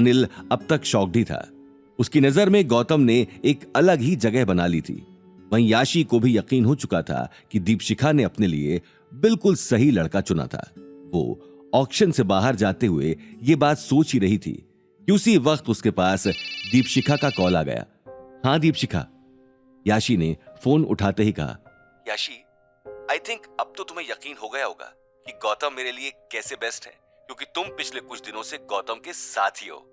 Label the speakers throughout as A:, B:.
A: अनिल अब तक शॉक्ड ही था। उसकी नजर में गौतम ने एक अलग ही जगह बना ली थी। वहीं याशी को भी यकीन हो चुका था कि दीपशिखा ने अपने लिए बिल्कुल सही लड़का चुना था। वो ऑक्शन से बाहर जाते हुए ये बात सोच ही रही थी कि उसी वक्त उसके पास दीपशिखा का कॉल आ गया। हाँ दीपशिखा, याशी ने फोन उठाते ही कहा। याशी, आई थिंक अब तो तुम्हें यकीन हो गया होगा कि गौतम मेरे लिए कैसे बेस्ट है, क्योंकि तुम पिछले कुछ दिनों से गौतम के साथ ही हो।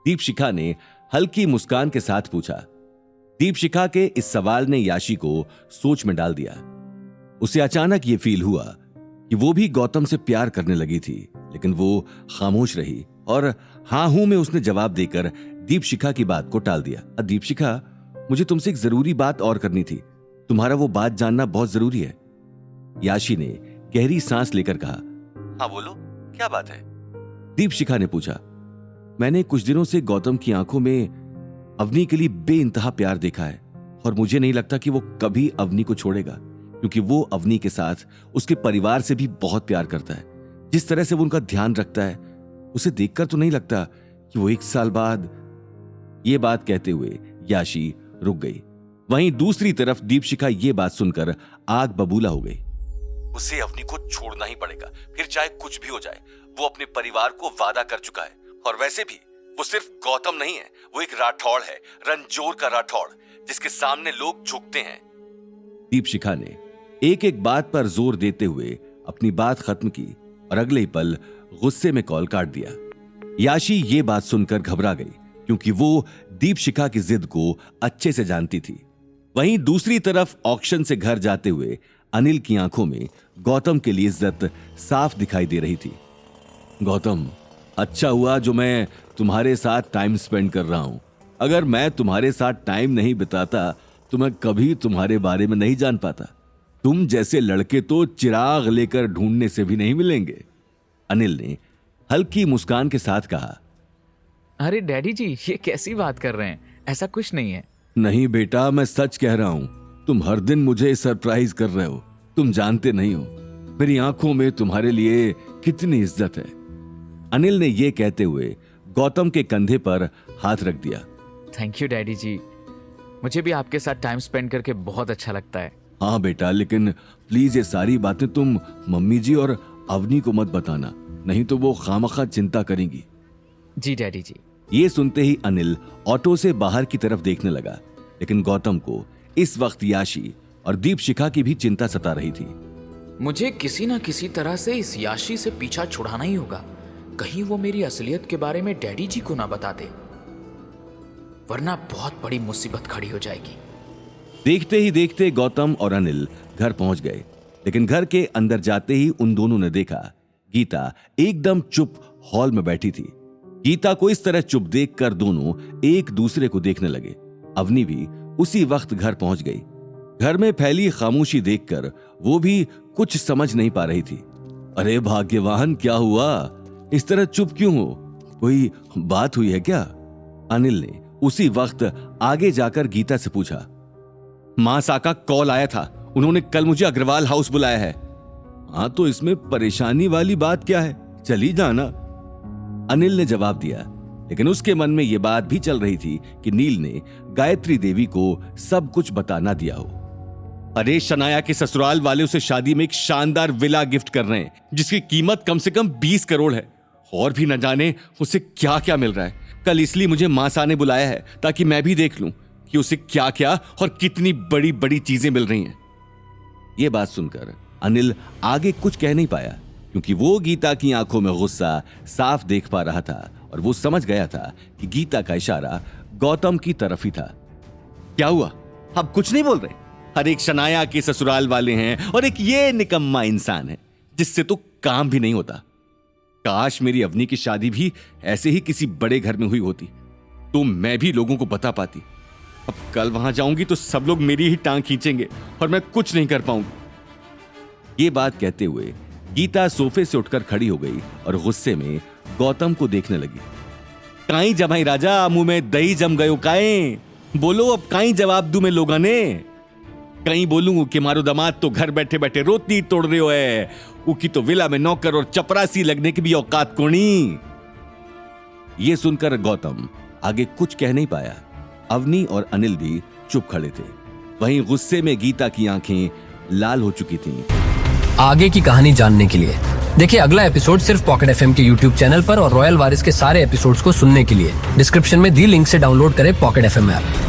A: दीपशिखा ने हल्की मुस्कान के साथ पूछा। दीपशिखा के इस सवाल ने याशी को सोच में डाल दिया। उसे अचानक यह फील हुआ कि वो भी गौतम से प्यार करने लगी थी, लेकिन वो खामोश रही और हाँ हूं में उसने जवाब देकर दीपशिखा की बात को टाल दिया। दीपशिखा, मुझे तुमसे एक जरूरी बात और करनी थी। तुम्हारा वो बात जानना बहुत जरूरी है। याशी ने गहरी सांस लेकर कहा। हाँ बोलो, क्या बात है? दीपशिखा ने पूछा। मैंने कुछ दिनों से गौतम की आंखों में अवनी के लिए बेइंतहा प्यार देखा है और मुझे नहीं लगता कि वो कभी अवनी को छोड़ेगा, क्योंकि वो अवनी के साथ उसके परिवार से भी बहुत प्यार करता है। जिस तरह से वो उनका ध्यान रखता है, उसे देखकर तो नहीं लगता कि वो 1 साल बाद। ये बात कहते हुए याशी रुक गई। वहीं दूसरी तरफ दीपशिखा ये बात सुनकर आग बबूला हो गई। उसे अवनी को छोड़ना ही पड़ेगा, फिर चाहे कुछ भी हो जाए। वो अपने परिवार को वादा कर चुका है, और वैसे भी वो सिर्फ गौतम नहीं है, वो एक राठौड़ है, रंजोर का राठौड़, जिसके सामने लोग झुकते हैं। दीपशिखा ने एक एक बात पर जोर देते हुए अपनी बात खत्म की और अगले ही पल गुस्से में कॉल काट दिया। याशी ये बात सुनकर घबरा गई, क्योंकि वो दीपशिखा की जिद को अच्छे से जानती थी। वहीं दूसरी तरफ ऑक्शन से घर जाते हुए अनिल की आंखों में गौतम के लिए इज्जत साफ दिखाई दे रही थी। गौतम, अच्छा हुआ जो मैं तुम्हारे साथ टाइम स्पेंड कर रहा हूं। अगर मैं तुम्हारे साथ टाइम नहीं बिताता तो मैं कभी तुम्हारे बारे में नहीं जान पाता। तुम जैसे लड़के तो चिराग लेकर ढूंढने से भी नहीं मिलेंगे। अनिल ने हल्की मुस्कान के साथ कहा।
B: अरे डैडी जी, ये कैसी बात कर रहे हैं? ऐसा कुछ नहीं है।
A: नहीं बेटा, मैं सच कह रहा हूं। तुम हर दिन मुझे सरप्राइज कर रहे हो। तुम जानते नहीं हो मेरी आंखों में तुम्हारे लिए कितनी इज्जत है। अनिल ने यह कहते हुए गौतम के कंधे पर हाथ रख दिया।
B: थैंक यू डैडी जी, मुझे भी आपके साथ टाइम स्पेंड करके बहुत अच्छा लगता है।
A: हाँ बेटा, लेकिन प्लीज ये सारी बातें तुम मम्मी जी और अवनी को मत बताना, नहीं तो वो खामखा चिंता करेंगी।
B: जी डैडी जी।
A: ये सुनते ही अनिल ऑटो से बाहर की तरफ देखने लगा, लेकिन गौतम को इस वक्त याशी और दीपशिखा की भी चिंता सता रही थी।
B: मुझे किसी ना किसी तरह से इस याशी से पीछा छुड़ाना ही होगा। कहीं वो मेरी असलियत के बारे में डैडी जी को ना बता दे, वरना बहुत बड़ी मुसीबत खड़ी हो जाएगी।
A: देखते ही देखते गौतम और अनिल घर पहुंच गए, लेकिन घर के अंदर जाते ही उन दोनों ने देखा गीता एकदम चुप हॉल में बैठी थी। गीता को इस तरह चुप देखकर दोनों एक दूसरे को देखने लगे। अवनी भी उसी वक्त घर पहुंच गई। घर में फैली खामोशी देखकर वो भी कुछ समझ नहीं पा रही थी। अरे भाग्यवान, क्या हुआ? इस तरह चुप क्यों हो? कोई बात हुई है क्या? अनिल ने उसी वक्त आगे जाकर गीता से पूछा। मां सा का कॉल आया था, उन्होंने कल मुझे अग्रवाल हाउस बुलाया है। हाँ, तो इसमें परेशानी वाली बात क्या है? चली जाना, अनिल ने जवाब दिया। लेकिन उसके मन में यह बात भी चल रही थी कि नील ने गायत्री देवी को सब कुछ बता ना दिया हो। अरे शनाया के ससुराल वाले उसे शादी में एक शानदार विला गिफ्ट कर रहे हैं, जिसकी कीमत कम से कम 20 करोड़ है, और भी न जाने उसे क्या क्या मिल रहा है। कल इसलिए मुझे मासा ने बुलाया है ताकि मैं भी देख लूं कि उसे क्या क्या और कितनी बड़ी बड़ी चीजें मिल रही हैं। यह बात सुनकर अनिल आगे कुछ कह नहीं पाया, क्योंकि वो गीता की आंखों में गुस्सा साफ देख पा रहा था और वो समझ गया था कि गीता का इशारा गौतम की तरफ ही था। क्या हुआ? अब कुछ नहीं बोल रहे? हर एक शनाया के ससुराल वाले हैं और एक ये निकम्मा इंसान है जिससे तो काम भी नहीं होता। काश मेरी अवनी की शादी भी ऐसे ही किसी बड़े घर में हुई होती, तो मैं भी लोगों को बता पाती। अब कल वहां जाऊंगी तो सब लोग मेरी ही टांग खींचेंगे और मैं कुछ नहीं कर पाऊंगी। ये बात कहते हुए गीता सोफे से उठकर खड़ी हो गई और गुस्से में गौतम को देखने लगी। काई जमाई राजा, मुंह में दही जम गयो काए? बोलो अब काई जवाब दूं मैं लोगा ने? कहीं बोलूं कि मारो दामाद तो घर बैठे बैठे रोटी तोड़ रहे हो है, उकी तो विला में नौकर और चपरासी लगने की भी औकात कोनी। ये सुनकर गौतम आगे कुछ कह नहीं पाया। अवनी और अनिल भी चुप खड़े थे। वहीं गुस्से में गीता की आंखें लाल हो चुकी थीं।
C: आगे की कहानी जानने के लिए देखिए अगला एपिसोड सिर्फ पॉकेट एफएम के यूट्यूब चैनल पर और रॉयल वारिस के सारे एपिसोड्स को सुनने के लिए डिस्क्रिप्शन में दी लिंक से डाउनलोड करें पॉकेट एफएम ऐप।